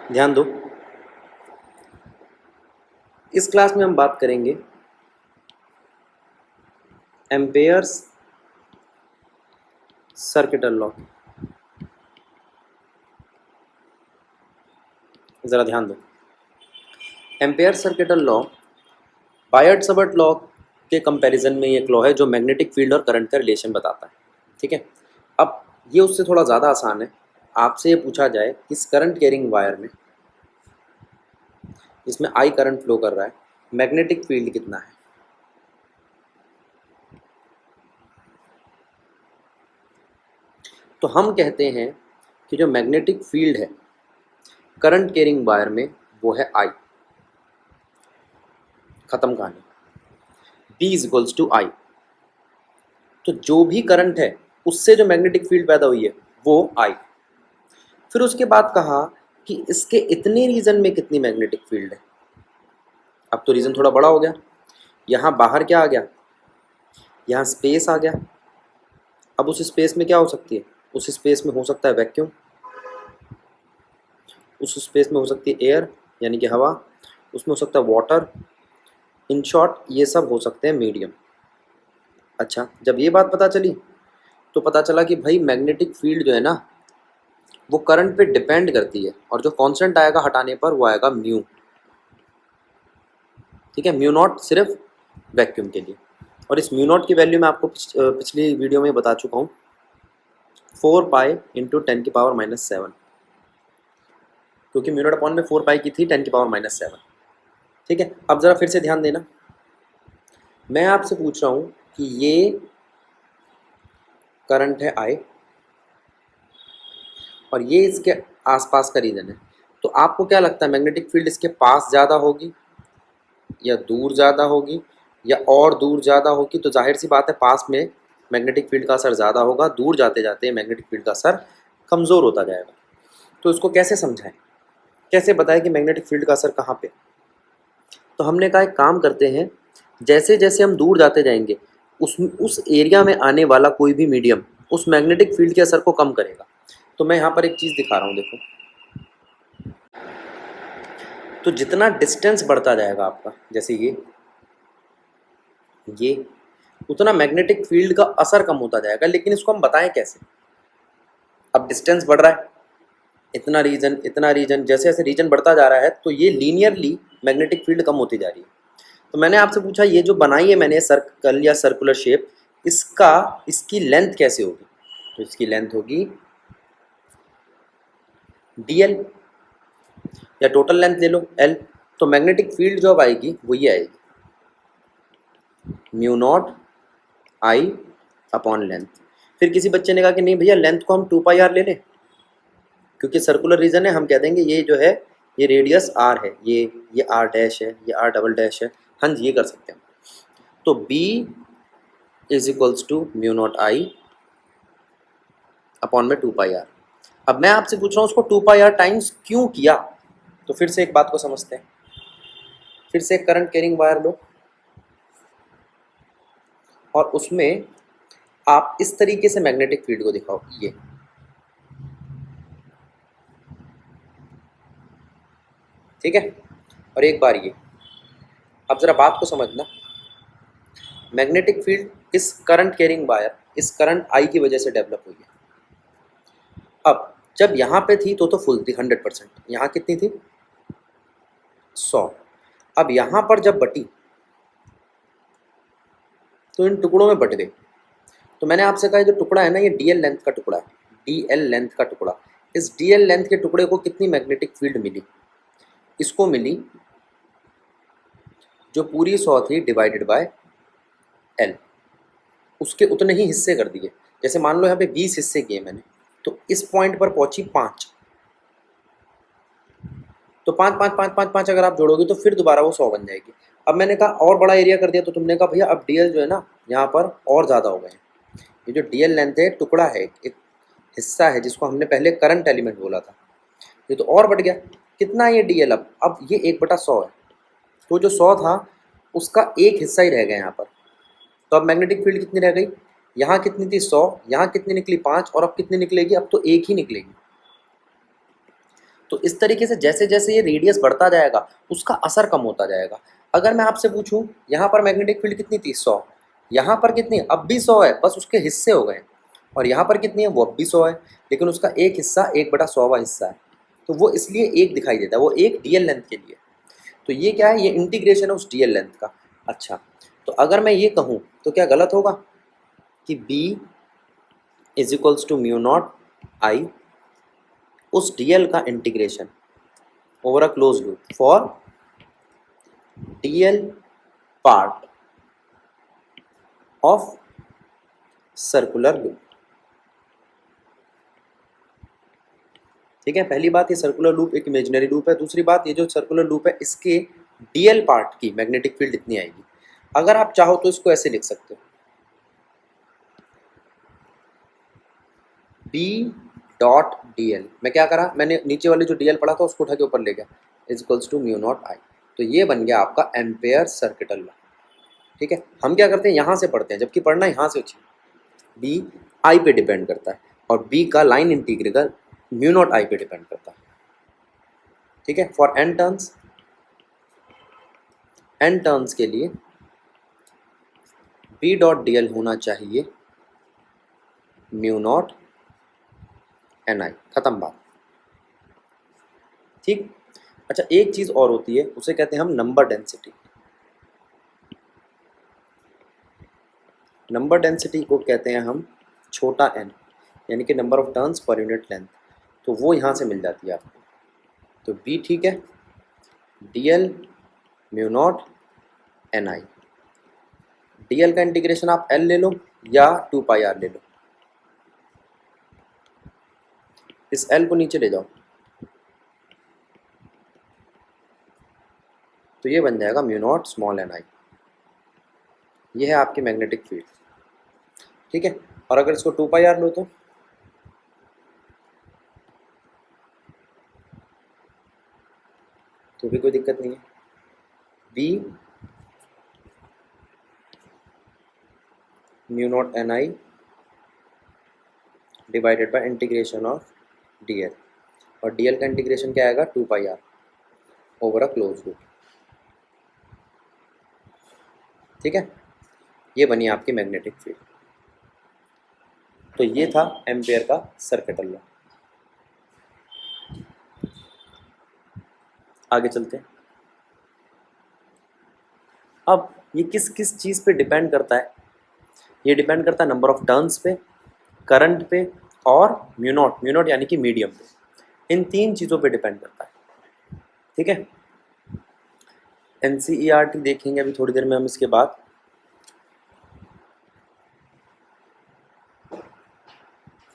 ध्यान दो, इस क्लास में हम बात करेंगे एम्पेयर्स सर्किटल लॉ। ज़रा ध्यान दो, एम्पेयर सर्किटल लॉ बायट-सवर्ट लॉ के कंपैरिजन में एक लॉ है जो मैग्नेटिक फील्ड और करंट का रिलेशन बताता है। ठीक है, अब ये उससे थोड़ा ज़्यादा आसान है। आपसे ये पूछा जाए इस करंट कैरिंग वायर में, जिसमें आई करंट फ्लो कर रहा है, मैग्नेटिक फील्ड कितना है? तो हम कहते हैं कि जो मैग्नेटिक फील्ड है करंट कैरिंग वायर में वो है आई। खत्म कहानी। B इज इक्वल्स टू आई। तो जो भी करंट है उससे जो मैग्नेटिक फील्ड पैदा हुई है वो आई। फिर उसके बाद कहा कि इसके इतने रीजन में कितनी मैग्नेटिक फील्ड है। अब तो रीजन थोड़ा बड़ा हो गया, यहाँ बाहर क्या आ गया, यहाँ स्पेस आ गया। अब उस स्पेस में क्या हो सकती है? उस स्पेस में हो सकता है वैक्यूम, उस स्पेस में हो सकती है एयर यानी कि हवा, उसमें हो सकता है वाटर। इन शॉर्ट ये सब हो सकते हैं मीडियम। अच्छा, जब ये बात पता चली तो पता चला कि भाई मैग्नेटिक फील्ड जो है ना वो करंट पे डिपेंड करती है, और जो कांस्टेंट आएगा हटाने पर वो आएगा म्यू। ठीक है, म्यू नॉट सिर्फ वैक्यूम के लिए। और इस म्यू नॉट की वैल्यू मैं आपको पिछली वीडियो में बता चुका हूँ, 4 पाई इंटू 10⁻⁻⁷, क्योंकि म्यू नॉट अपॉन में 4 पाई की थी 10⁻⁷। ठीक है, अब ज़रा फिर से ध्यान देना, मैं आपसे पूछ रहा हूँ कि ये करंट है आई और ये इसके आसपास का रीजन है। तो आपको क्या लगता है मैग्नेटिक फील्ड इसके पास ज़्यादा होगी या दूर ज़्यादा होगी या और दूर ज़्यादा होगी? तो जाहिर सी बात है पास में मैग्नेटिक फील्ड का असर ज़्यादा होगा, दूर जाते जाते मैग्नेटिक फील्ड का असर कमज़ोर होता जाएगा। तो इसको कैसे समझाएं, कैसे बताएं कि मैग्नेटिक फील्ड का असर कहाँ पे? तो हमने कहा एक काम करते हैं, जैसे जैसे हम दूर जाते जाएंगे उस एरिया में आने वाला कोई भी मीडियम उस मैग्नेटिक फील्ड के असर को कम करेगा। तो मैं यहाँ पर एक चीज़ दिखा रहा हूँ, देखो। तो जितना डिस्टेंस बढ़ता जाएगा आपका, जैसे ये उतना मैग्नेटिक फील्ड का असर कम होता जाएगा। लेकिन इसको हम बताएं कैसे? अब डिस्टेंस बढ़ रहा है, इतना रीजन, जैसे जैसे रीजन बढ़ता जा रहा है तो ये लीनियरली मैग्नेटिक फील्ड कम होती जा रही है। तो मैंने आपसे पूछा ये जो बनाई है मैंने सर्कल या सर्कुलर शेप, इसकी लेंथ कैसे होगी? तो इसकी लेंथ होगी dl, या टोटल लेंथ ले लो l। तो मैग्नेटिक फील्ड जो अब आएगी वो ये आएगी, mu naught I upon length. फिर किसी बच्चे ने कहा कि नहीं भैया लेंथ को हम 2πr ले लें, क्योंकि सर्कुलर रीजन है, हम कह देंगे ये जो है ये रेडियस r है, ये r डैश है, ये r डबल डैश है। हाँ जी, ये कर सकते हैं। तो b is equals to mu naught I upon में 2πr। अब मैं आपसे पूछ रहा हूँ उसको 2πr टाइम्स क्यों किया? तो फिर से एक बात को समझते हैं, फिर से एक करंट कैरिंग वायर लो और उसमें आप इस तरीके से मैग्नेटिक फील्ड को दिखाओ, ये। ठीक है, और एक बार ये। अब जरा बात को समझना, मैग्नेटिक फील्ड इस करंट कैरिंग वायर, इस करंट आई की वजह से डेवलप हुई है। अब जब यहाँ पे थी तो फुल थी 100%, यहाँ कितनी थी 100। अब यहाँ पर जब बटी तो इन टुकड़ों में बट गई। तो मैंने आपसे कहा जो टुकड़ा है ना ये डीएल लेंथ का टुकड़ा है, डीएल लेंथ का टुकड़ा। इस डीएल लेंथ के टुकड़े को कितनी मैग्नेटिक फील्ड मिली? इसको मिली जो पूरी 100 थी डिवाइडेड बाय एल, उसके उतने ही हिस्से कर दिए। जैसे मान लो यहाँ पे 20 हिस्से किए मैंने, तो इस पॉइंट पर पहुंची 5, तो 5 5 5 5 5 अगर आप जोड़ोगे तो फिर दोबारा वो 100 बन जाएगी। अब मैंने कहा और बड़ा एरिया कर दिया, तो तुमने कहा भैया अब डीएल जो है ना यहाँ पर और ज़्यादा हो गए। ये जो डीएल लेंथ है टुकड़ा है, एक हिस्सा है जिसको हमने पहले करंट एलिमेंट बोला था, ये तो और बढ़ गया। कितना है ये डीएल? अब ये 1/100 है, तो जो 100 था उसका एक हिस्सा ही रह गया यहाँ पर। तो अब मैग्नेटिक फील्ड कितनी रह गई? यहाँ कितनी थी 100, यहाँ कितनी निकली 5, और अब कितनी निकलेगी? अब तो एक ही निकलेगी। तो इस तरीके से जैसे जैसे ये रेडियस बढ़ता जाएगा उसका असर कम होता जाएगा। अगर मैं आपसे पूछूं यहाँ पर मैग्नेटिक फील्ड कितनी थी, 100, यहाँ पर कितनी है, अब भी 100 है, बस उसके हिस्से हो गए। और यहाँ पर कितनी है, वो अब भी 100 है, लेकिन उसका एक हिस्सा 1/100वां हिस्सा है, तो वो इसलिए एक दिखाई देता है, वो एक डीएल लेंथ के लिए। तो ये क्या है, ये इंटीग्रेशन है उस डीएल लेंथ का। अच्छा, तो अगर मैं ये कहूँ तो क्या गलत होगा कि B is equals to mu naught I उस डीएल का integration over a close loop for DL part of circular loop. ठीक है, पहली बात ये सर्कुलर लूप एक इमेजिनरी लूप है, दूसरी बात ये जो सर्कुलर लूप है इसके डीएल पार्ट की मैग्नेटिक फील्ड इतनी आएगी। अगर आप चाहो तो इसको ऐसे लिख सकते हो, बी डॉट डीएल, मैं क्या करा, मैंने नीचे वाले जो डीएल पढ़ा था उसको उठा के ऊपर ले गया, is equals to mu naught I. तो ये बन गया आपका एम्पेयर सर्किटल लॉ। ठीक है, हम क्या करते हैं, यहाँ से पढ़ते हैं, जबकि पढ़ना यहाँ से उचित। बी आई पे डिपेंड करता है और बी का लाइन इंटीग्रल म्यू नॉट आई पे डिपेंड करता है। ठीक है, फॉर एन टर्न्स के लिए बी डॉट डी एल होना चाहिए म्यू नॉट एन आई, खत्म बात। ठीक। अच्छा, एक चीज़ और होती है, उसे कहते हैं हम नंबर डेंसिटी। नंबर डेंसिटी को कहते हैं हम छोटा n, यानी कि number of turns per unit length. तो वो यहाँ से मिल जाती है आपको। तो b ठीक है, dl mu not an I. dl का इंटीग्रेशन आप l ले लो या 2πr ले लो, इस l को नीचे ले जाओ तो ये बन जाएगा म्यू नॉट स्मॉल एन आई। ये है आपकी मैग्नेटिक फील्ड। ठीक है, और अगर इसको 2πr लो तो भी कोई दिक्कत नहीं है। b mu not an I divided by integration of dl, और dl का इंटीग्रेशन क्या आएगा, 2πr over a close loop. ठीक है, ये बनी आपकी मैग्नेटिक फील्ड। तो ये था एम्पेयर का सर्किटल लॉ। आगे चलते हैं। अब ये किस किस चीज़ पे डिपेंड करता है, ये डिपेंड करता है नंबर ऑफ टर्न्स पे, करंट पे और म्यू नॉट यानी कि मीडियम पे। इन तीन चीज़ों पे डिपेंड करता है। ठीक है, एनसीईआरटी देखेंगे अभी थोड़ी देर में हम इसके बाद।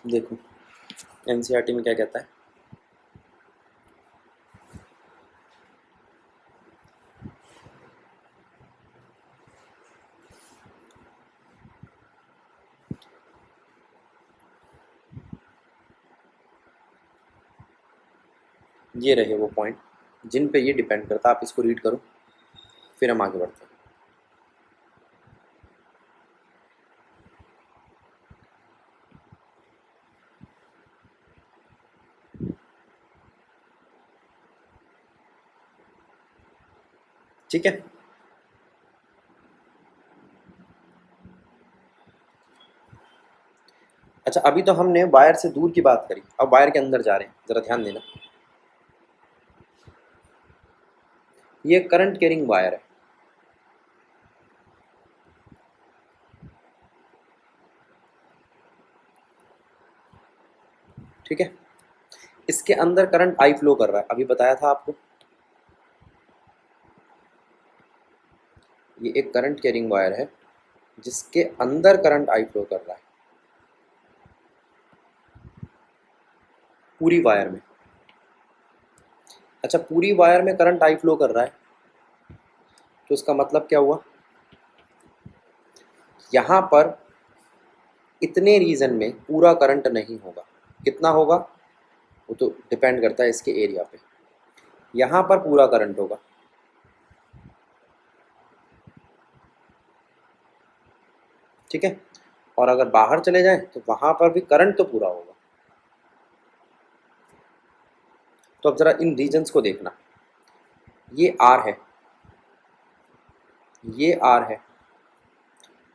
देखो एनसीईआरटी में क्या कहता है, ये रहे वो पॉइंट जिन पे ये डिपेंड करता है। आप इसको रीड करो फिर हम आगे बढ़ते हैं। ठीक है, अच्छा अभी तो हमने वायर से दूर की बात करी, अब वायर के अंदर जा रहे हैं, जरा ध्यान देना। ये करंट कैरिंग वायर है। ठीक है, इसके अंदर करंट आई फ्लो कर रहा है, अभी बताया था आपको। ये एक करंट कैरिंग वायर है जिसके अंदर करंट आई फ्लो कर रहा है पूरी वायर में। अच्छा, पूरी वायर में करंट आई फ्लो कर रहा है तो इसका मतलब क्या हुआ, यहाँ पर इतने रीजन में पूरा करंट नहीं होगा। कितना होगा वो तो डिपेंड करता है इसके एरिया पे। यहाँ पर पूरा करंट होगा, ठीक है, और अगर बाहर चले जाएं तो वहाँ पर भी करंट तो पूरा होगा। तो अब ज़रा इन रीजन्स को देखना, ये आर है, ये आर है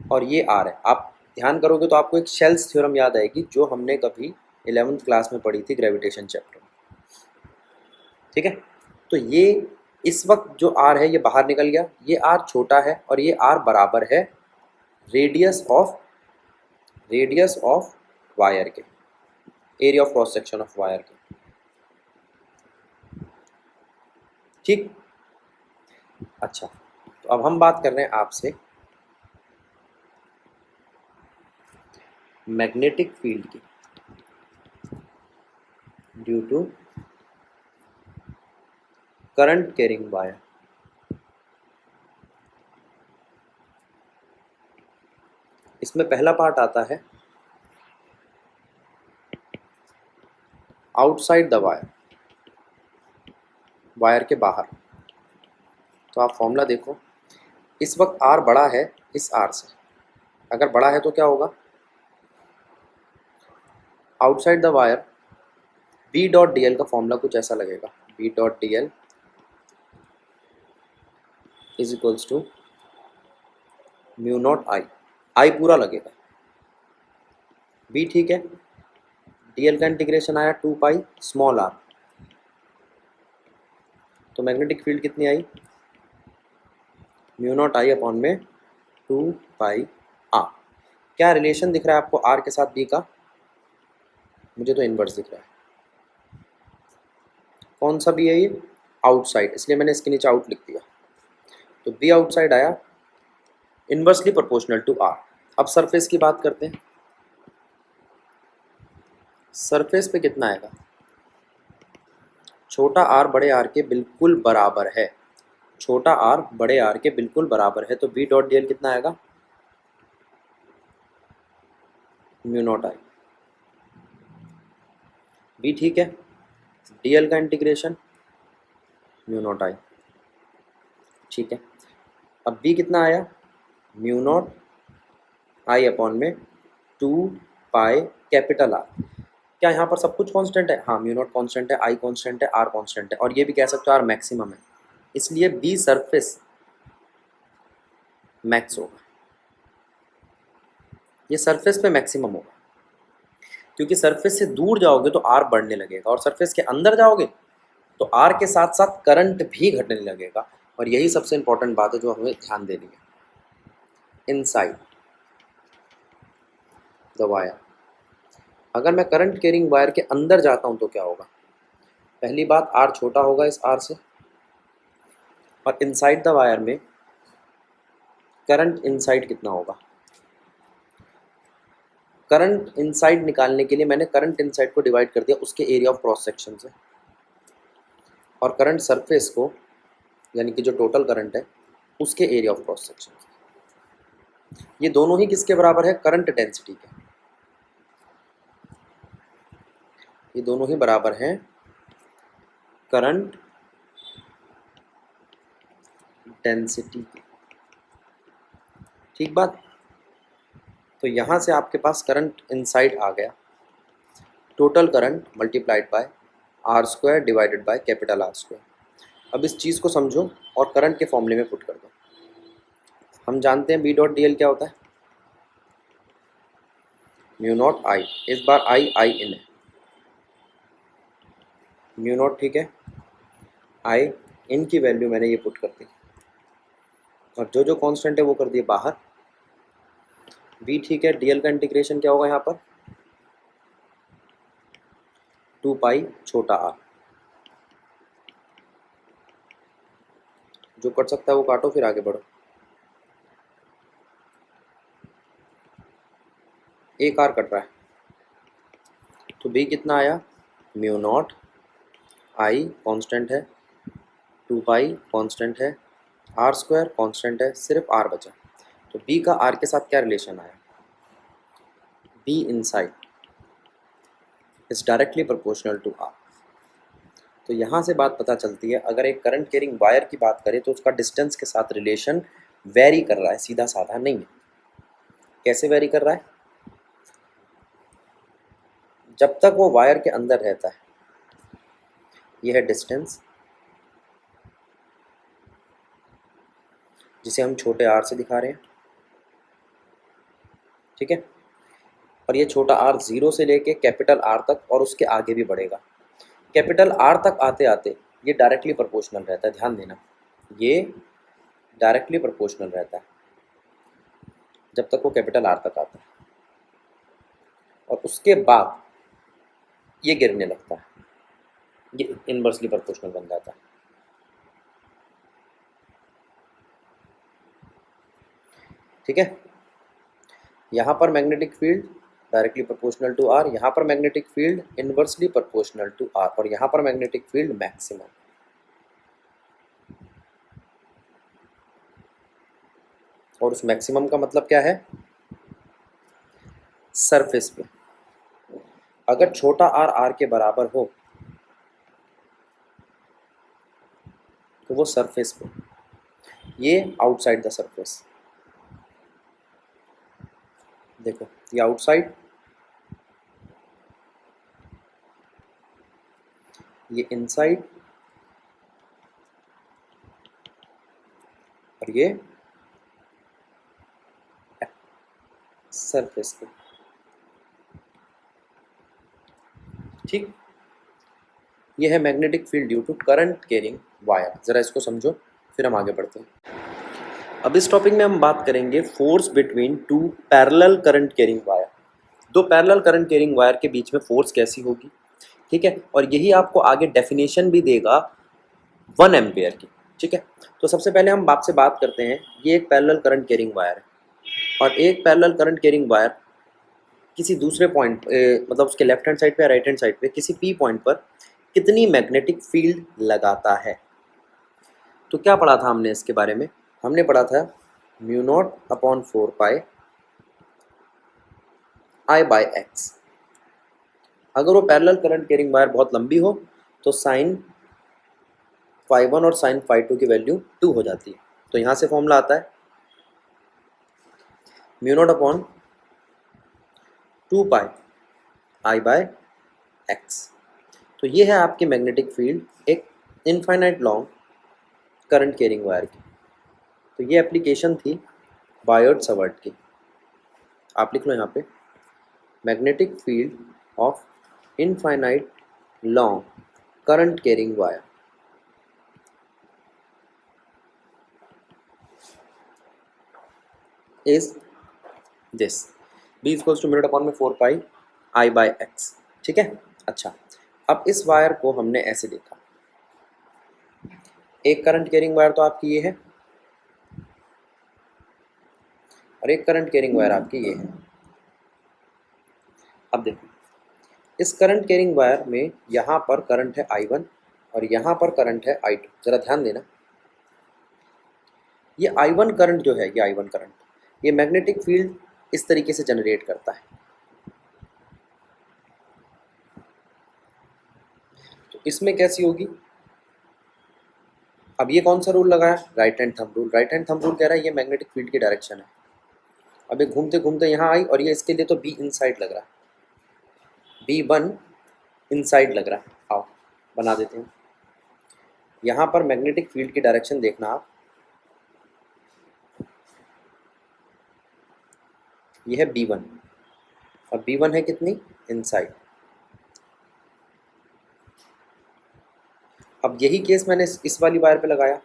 और ये आर है। आप ध्यान करोगे तो आपको एक शेल्स थ्योरम याद आएगी जो हमने कभी 11वीं क्लास में पढ़ी थी ग्रेविटेशन चैप्टर में, ठीक है। तो ये इस वक्त जो आर है ये बाहर निकल गया, ये आर छोटा है और ये आर बराबर है रेडियस ऑफ वायर के, area of cross section of wire के, ठीक। अच्छा, तो अब हम बात कर रहे हैं आपसे मैग्नेटिक फील्ड की due to current carrying wire. इसमें पहला पार्ट आता है आउटसाइड द वायर, वायर के बाहर। तो आप फॉर्मूला देखो, इस वक्त आर बड़ा है इस आर से, अगर बड़ा है तो क्या होगा, outside the wire B dot D L का फॉर्मूला कुछ ऐसा लगेगा, B dot D L is equals to mu naught I, I पूरा लगेगा, बी ठीक है, डी एल का इंटीग्रेशन आया 2 पाई स्मॉल आर, तो मैग्नेटिक फील्ड कितनी आई, म्यू नॉट आई अपॉन में 2 पाई आर। क्या रिलेशन दिख रहा है आपको आर के साथ बी का, मुझे तो इनवर्स दिख रहा है। कौन सा बी है ये, आउटसाइड, इसलिए मैंने इसके नीचे आउट लिख दिया, तो बी आउटसाइड आया इनवर्सली प्रोपोर्शनल टू आर। अब सरफेस की बात करते हैं, सरफेस पे कितना आएगा, छोटा आर बड़े आर के बिल्कुल बराबर है, छोटा आर बड़े आर के बिल्कुल बराबर है, तो बी डॉट डी एल कितना आएगा, म्यू नॉट आई, बी ठीक है, डी एल का इंटीग्रेशन म्यू नॉट आई, ठीक है। अब बी कितना आया, म्यू नॉट आई अपॉन में 2 पाई कैपिटल आर। क्या यहाँ पर सब कुछ कांस्टेंट है, हाँ म्यू नॉट कांस्टेंट है, आई कांस्टेंट है, आर कांस्टेंट है, और ये भी कह सकते हो आर मैक्सिमम है, इसलिए बी सरफेस मैक्स होगा, ये सरफेस पे मैक्सिमम होगा, क्योंकि सरफेस से दूर जाओगे तो आर बढ़ने लगेगा और सरफेस के अंदर जाओगे तो आर के साथ साथ करंट भी घटने लगेगा, और यही सबसे इंपॉर्टेंट बात है जो हमें ध्यान देनी है। इनसाइड द वायर, अगर मैं करंट कैरिंग वायर के अंदर जाता हूं तो क्या होगा, पहली बात आर छोटा होगा इस आर से, और इनसाइड द वायर में करंट इनसाइड कितना होगा, करंट इनसाइड निकालने के लिए मैंने करंट इनसाइड को डिवाइड कर दिया उसके एरिया ऑफ क्रॉस सेक्शन से, और करंट सरफेस को यानी कि जो टोटल करंट है उसके एरिया ऑफ क्रॉस सेक्शन से। ये दोनों ही किसके बराबर है, करंट डेंसिटी के, ये दोनों ही बराबर हैं करंट डेंसिटी के, ठीक बात। तो यहाँ से आपके पास करंट इनसाइड आ गया, total current multiplied by R square divided by capital R square. अब इस चीज़ को समझो और करंट के फॉर्मूले में पुट कर दो। हम जानते हैं बी डॉट डी एल क्या होता है, म्यू नॉट आई, इस बार आई इन है, म्यू नॉट ठीक है, आई इन की वैल्यू मैंने ये पुट कर दी, और जो जो कांस्टेंट है वो कर दिए बाहर, बी ठीक है, डी एल का इंटीग्रेशन क्या होगा यहाँ पर 2 पाई छोटा आर, जो कट सकता है वो काटो फिर आगे बढ़ो, एक आर कट रहा है, तो बी कितना आया, म्यू नॉट आई कांस्टेंट है, 2 पाई कांस्टेंट है, आर स्क्वायर कांस्टेंट है, सिर्फ आर बचा, तो बी का आर के साथ क्या रिलेशन आया, B inside is directly proportional to R. तो यहाँ से बात पता चलती है, अगर एक करंट कैरिंग वायर की बात करें तो उसका डिस्टेंस के साथ रिलेशन वेरी कर रहा है, सीधा साधा नहीं है। कैसे वेरी कर रहा है, जब तक वो वायर के अंदर रहता है ये है डिस्टेंस, जिसे हम छोटे r से दिखा रहे हैं, ठीक है। और ये छोटा r 0 से लेके कैपिटल R तक और उसके आगे भी बढ़ेगा। कैपिटल R तक आते आते ये डायरेक्टली प्रोपोर्शनल रहता है, ध्यान देना, ये डायरेक्टली प्रोपोर्शनल रहता है जब तक वो कैपिटल R तक आता है, और उसके बाद ये गिरने लगता है, ये इनवर्सली प्रोपोर्शनल बन जाता है। ठीक है, यहाँ पर magnetic field directly proportional to R, यहाँ पर magnetic field inversely proportional to R, और यहाँ पर मैग्नेटिक फील्ड मैक्सिमम। और उस मैक्सिमम का मतलब क्या है? सरफेस पे अगर छोटा r r के बराबर हो तो वो सरफेस पे, ये आउटसाइड द सरफेस, देखो ये आउटसाइड, ये इनसाइड, और ये सरफेस पे, ठीक। ये है magnetic field due to current carrying wire. ज़रा इसको समझो, फिर हम आगे बढ़ते हैं। अब इस टॉपिक में हम बात करेंगे force between two parallel current carrying wire. दो पैरेलल करंट कैरिंग वायर के बीच में फोर्स कैसी होगी, ठीक है। और यही आपको आगे डेफिनेशन भी देगा 1 एम्पेयर की, ठीक है। तो सबसे पहले हम आपसे बात करते हैं, ये एक पैरेलल करंट कैरिंग वायर है, और एक पैरेलल करंट कैरिंग वायर किसी दूसरे पॉइंट मतलब उसके लेफ्ट हैंड साइड पे या राइट हैंड साइड पे किसी पी पॉइंट पर कितनी मैग्नेटिक फील्ड लगाता है। तो क्या पढ़ा था हमने इसके बारे में? हमने पढ़ा था म्यू नॉट अपॉन 4 पाई आई बाय एक्स। अगर वो पैरेलल करंट कैरिंग वायर बहुत लंबी हो तो साइन फाई 1 और साइन फाई 2 की वैल्यू 2 हो जाती है। तो यहाँ से फॉर्मूला आता है म्यू नॉट अपॉन 2 पाई आई बाय एक्स। तो ये है आपकी मैग्नेटिक फील्ड एक infinite long current carrying wire की। तो ये एप्लीकेशन थी बायोट सवर्ट की। आप लिख लो यहाँ पे, magnetic field of infinite long current carrying wire is this, B equals to mu naught upon में 4 पाई आई बाय एक्स, ठीक है। अच्छा, अब इस वायर को हमने ऐसे देखा, एक करंट कैरिंग वायर तो आपकी ये है और एक करंट कैरिंग वायर आपकी ये है। अब देखो, इस करंट कैरिंग वायर में यहाँ पर करंट है I1 और यहाँ पर करंट है I2। ज़रा ध्यान देना, ये I1 करंट जो है, ये I1 करंट, ये मैग्नेटिक फील्ड इस तरीके से जनरेट करता है। तो इसमें कैसी होगी? अब ये कौन सा रूल लगाया? Right hand thumb rule. Right hand thumb rule कह रहा है ये मैग्नेटिक फील्ड की डायरेक्शन है। अब ये घूमते घूमते यहाँ आई और ये इसके लिए तो बी इनसाइड लग रहा है, B1 इनसाइड लग रहा है। आओ बना देते हैं। यहाँ पर मैग्नेटिक फील्ड की डायरेक्शन देखना आप, ये है B1 और B1 है कितनी? इनसाइड। अब यही केस मैंने इस वाली वायर पे लगाया,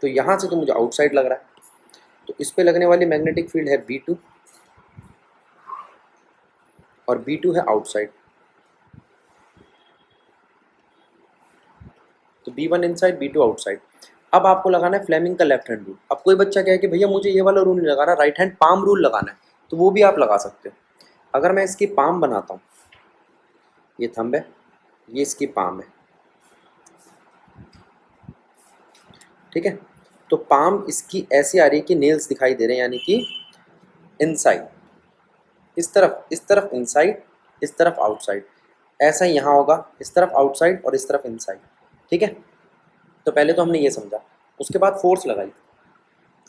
तो यहाँ से तो मुझे आउटसाइड लग रहा है, तो इस पे लगने वाली मैग्नेटिक फील्ड है B2 और B2 है आउटसाइड। तो B1 इनसाइड B2 आउटसाइड। अब आपको लगाना है फ्लेमिंग का लेफ्ट हैंड रूल। अब कोई बच्चा कहे कि भैया मुझे ये वाला रूल नहीं लगाना, राइट हैंड पाम रूल लगाना है, तो वो भी आप लगा सकते हो। अगर मैं इसकी पाम बनाता हूँ, ये थंब है, ये इसकी पाम है, ठीक है। तो पाम इसकी ऐसी आ रही है कि नेल्स दिखाई दे रहे हैं, यानी कि इनसाइड, इस तरफ इनसाइड, इस तरफ आउटसाइड। ऐसा ही यहाँ होगा, इस तरफ आउटसाइड और इस तरफ इनसाइड, ठीक है। तो पहले तो हमने ये समझा, उसके बाद फोर्स लगाई।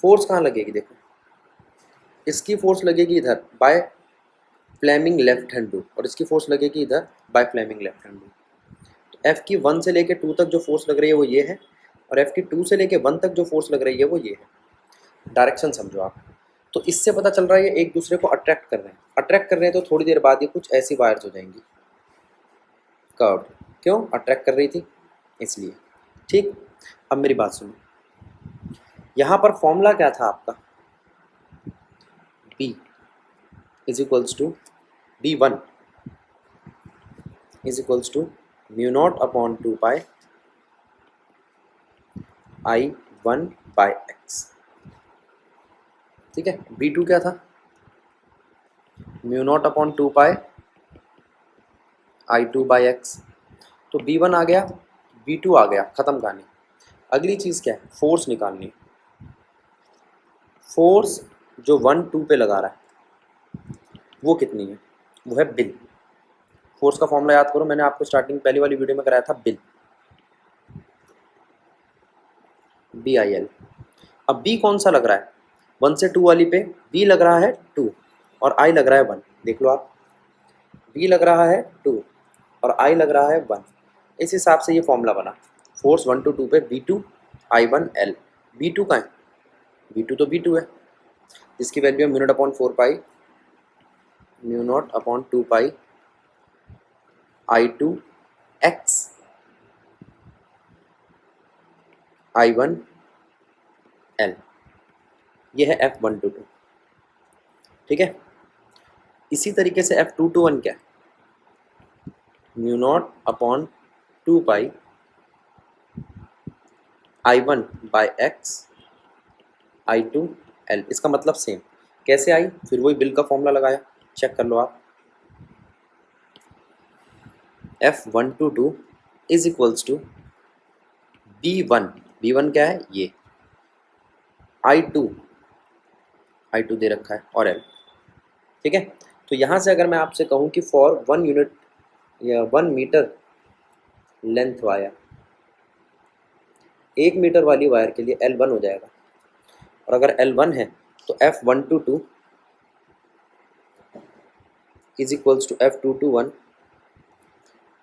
फोर्स कहाँ लगेगी? देखो, इसकी फोर्स लगेगी इधर by Fleming left hand rule, और इसकी फोर्स लगेगी इधर by Fleming left hand rule. तो एफ की 1 से लेके 2 तक जो फोर्स लग रही है वो ये है, और एफ की 2 से लेके 1 तक जो फोर्स लग रही है वो ये है। डायरेक्शन समझो आप। तो इससे पता चल रहा है ये एक दूसरे को अट्रैक्ट कर रहे हैं। अट्रैक्ट कर रहे हैं तो थोड़ी देर बाद ये कुछ ऐसी वायर्स हो जाएंगी कर्व्ड। क्यों अट्रैक्ट कर रही थी? इसलिए। ठीक, अब मेरी बात सुनो, यहाँ पर फॉर्मूला क्या था आपका? B is equals to B1 is equals to mu naught upon 2 pi I1 by x. ठीक है, B2 क्या था? Mu naught upon 2 pi I2 by x. तो B1 आ गया, B2 आ गया, ख़त्म कहानी। अगली चीज़ क्या है? फोर्स निकालनी है। फोर्स जो 1 2 पे लगा रहा है वो कितनी है? वो है बिल। फोर्स का फॉर्मूला याद करो, मैंने आपको स्टार्टिंग पहली वाली वीडियो में कराया था, बिल, BIL। अब B कौन सा लग रहा है? 1 से 2 वाली पे B लग रहा है 2 और I लग रहा है 1। देख लो आप, B लग रहा है 2 और I लग रहा है 1। इस हिसाब से ये फॉर्मूला बना। फोर्स 1 to 2 पे B2 I1 L। B2 का है? B2 तो B2 है, जिसकी वैल्यू है म्यू नॉट अपॉन 4 पाई mu naught upon 2 pi I2 X I1 L। ये है F122। ठीक है, इसी तरीके से F221 क्या है? Mu naught upon 2 pi I1 by x I2 L। इसका मतलब सेम। कैसे आई? फिर वही बिल का फॉर्मूला लगाया, चेक कर लो आप। F122 is equals to B1। B1 क्या है? ये I2 दे रखा है और L। ठीक है, तो यहाँ से अगर मैं आपसे कहूँ कि फॉर 1 यूनिट या 1 मीटर लेंथ वायर, 1 मीटर वाली वायर के लिए L1 हो जाएगा, और अगर L1 है तो F122 is equals to F221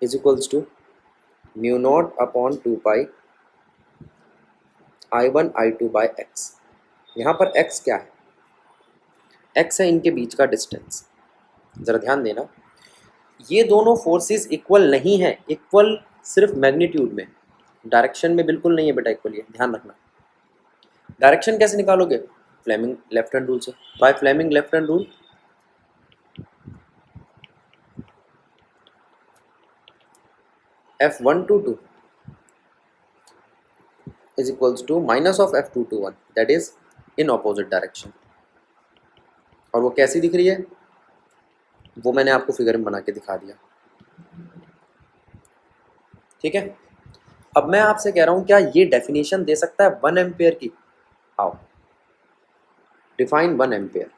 is equals to mu naught upon 2 pi I1 I2 by x. यहाँ पर x क्या है? x है इनके बीच का डिस्टेंस। ज़रा ध्यान देना, ये दोनों फोर्सेस इक्वल नहीं है। इक्वल सिर्फ मैग्नीट्यूड में, डायरेक्शन में बिल्कुल नहीं है बेटा इक्वल। ये ध्यान रखना। डायरेक्शन कैसे निकालोगे? फ्लेमिंग लेफ्ट हैंड रूल से। By Fleming left hand rule F122 is equals to minus of F221, that is in opposite direction। और वो कैसी दिख रही है वो मैंने आपको फिगर में बना के दिखा दिया। ठीक है, अब मैं आपसे कह रहा हूं क्या ये डेफिनेशन दे सकता है 1 एम्पेयर की? आओ डिफाइन 1 एम्पेयर।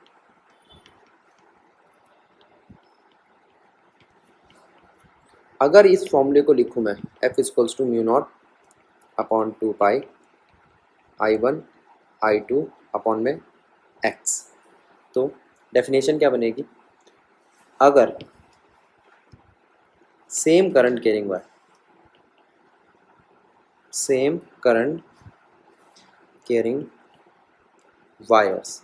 अगर इस फॉर्मूले को लिखूं मैं, F equals to mu naught upon 2 pi I1 I2 upon में x, तो डेफिनेशन क्या बनेगी? अगर same current carrying wire, same current carrying wires.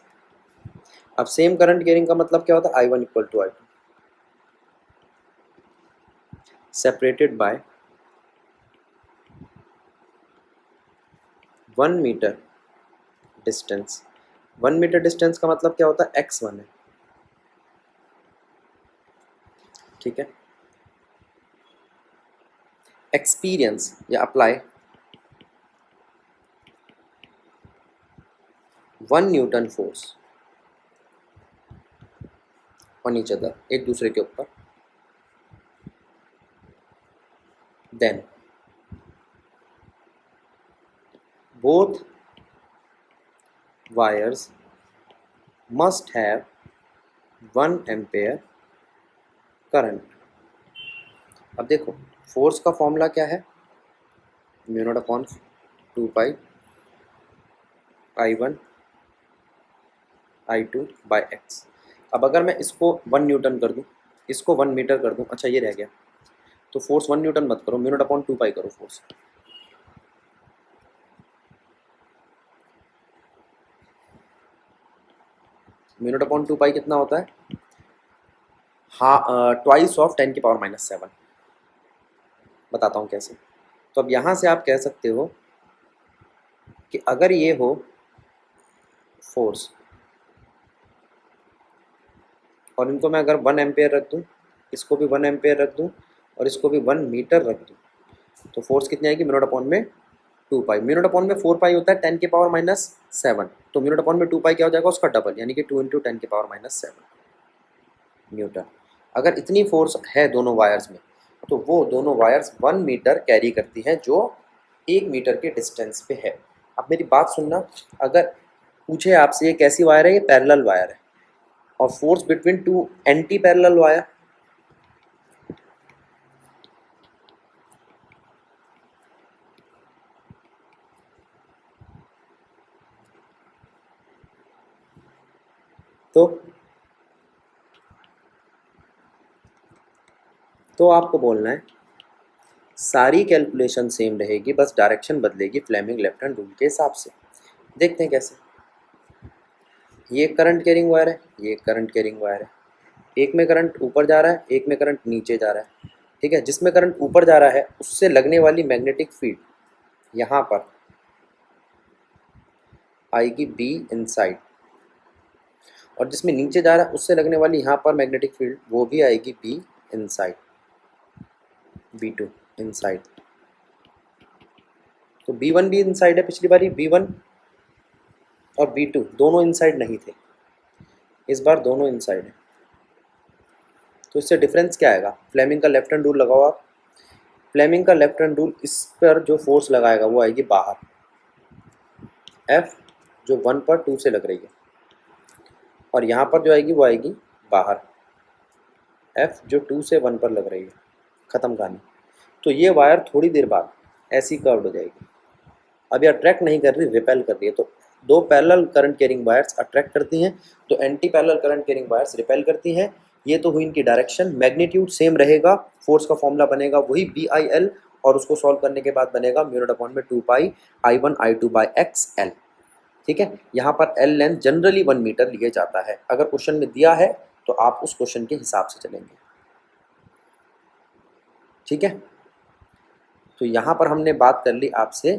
अब सेम करंट कैरिंग का मतलब क्या होता है? I1 equal to I2 separated by 1 metre distance. 1 metre distance का मतलब क्या होता है? x1 है। ठीक है, एक्सपीरियंस या apply 1 newton force on each other, एक दूसरे के ऊपर, then both wires must have 1 ampere current. अब देखो, फोर्स का फॉर्मूला क्या है? Mu naught upon 2 pi I1 I2 by x. अब अगर मैं इसको 1 न्यूटन कर दूँ, इसको 1 मीटर कर दूँ, अच्छा ये रह गया, तो फोर्स 1 न्यूटन मत करो, म्यू नॉट अपॉन 2 पाई करो फोर्स। म्यू नॉट अपॉन 2 पाई कितना होता है? हाँ, ट्वाइस ऑफ 10⁻⁷ बताता हूँ कैसे। तो अब यहाँ से आप कह सकते हो कि अगर ये हो फोर्स और इनको मैं अगर 1 एम्पेयर रख दूँ, इसको भी 1 एम्पेयर रख दूँ और इसको भी 1 मीटर रख दूँ, तो फोर्स कितनी आएगी? म्यू नॉट अपॉन में 2 पाई। म्यू नॉट अपॉन में 4 पाई होता है 10⁻⁷, तो म्यू नॉट अपॉन में 2 पाई क्या हो जाएगा? उसका डबल, यानी कि 2 × 10⁻⁷ न्यूटन। अगर इतनी फोर्स है दोनों वायर्स में, तो वो दोनों वायर्स 1 मीटर कैरी करती हैं, जो 1 मीटर के डिस्टेंस पे है। अब मेरी बात सुनना, अगर पूछे आपसे ये कैसी वायर है, ये पैरेलल वायर है, और force between two anti parallel wire, तो आपको बोलना है सारी कैलकुलेशन सेम रहेगी, बस डायरेक्शन बदलेगी फ्लेमिंग लेफ्ट हैंड रूल के हिसाब से। देखते हैं कैसे। ये करंट कैरिंग वायर है, ये करंट कैरिंग वायर है, एक में करंट ऊपर जा रहा है, एक में करंट नीचे जा रहा है, ठीक है। जिसमें करंट ऊपर जा रहा है उससे लगने वाली मैग्नेटिक फील्ड यहाँ पर आएगी बी इनसाइड, और जिसमें नीचे जा रहा है उससे लगने वाली यहाँ पर मैग्नेटिक फील्ड वो भी आएगी बी इनसाइड, B2 इनसाइड। तो B1 भी इनसाइड है, पिछली बारी B1 और B2 दोनों इनसाइड नहीं थे, इस बार दोनों इनसाइड है। तो इससे डिफरेंस क्या आएगा? फ्लेमिंग का लेफ्ट हैंड रूल लगाओ आप। फ्लेमिंग का लेफ्ट हैंड रूल, इस पर जो फोर्स लगाएगा वो आएगी बाहर, F जो 1 पर 2 से लग रही है, और यहाँ पर जो आएगी वो आएगी बाहर, F जो 2 से 1 पर लग रही है। ख़त्म कहानी। तो ये वायर थोड़ी देर बाद ऐसी कर्व्ड हो जाएगी। अब ये अट्रैक्ट नहीं कर रही, रिपेल कर रही है। तो दो parallel current carrying wires attract करती हैं, तो anti parallel current carrying wires repel करती हैं। ये तो हुई इनकी डायरेक्शन। मैग्नीट्यूड सेम रहेगा, फोर्स का फॉर्मूला बनेगा वही BIL, और उसको सॉल्व करने के बाद बनेगा म्यू नॉट अपॉन में 2 पाई I1I2/XL। ठीक है। यहाँ पर L लेंथ जनरली 1 मीटर लिए जाता है। अगर क्वेश्चन में दिया है तो आप उस क्वेश्चन के हिसाब से चलेंगे। ठीक है। तो यहाँ पर हमने बात कर ली आपसे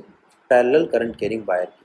पैरेलल करंट कैरिंग वायर की।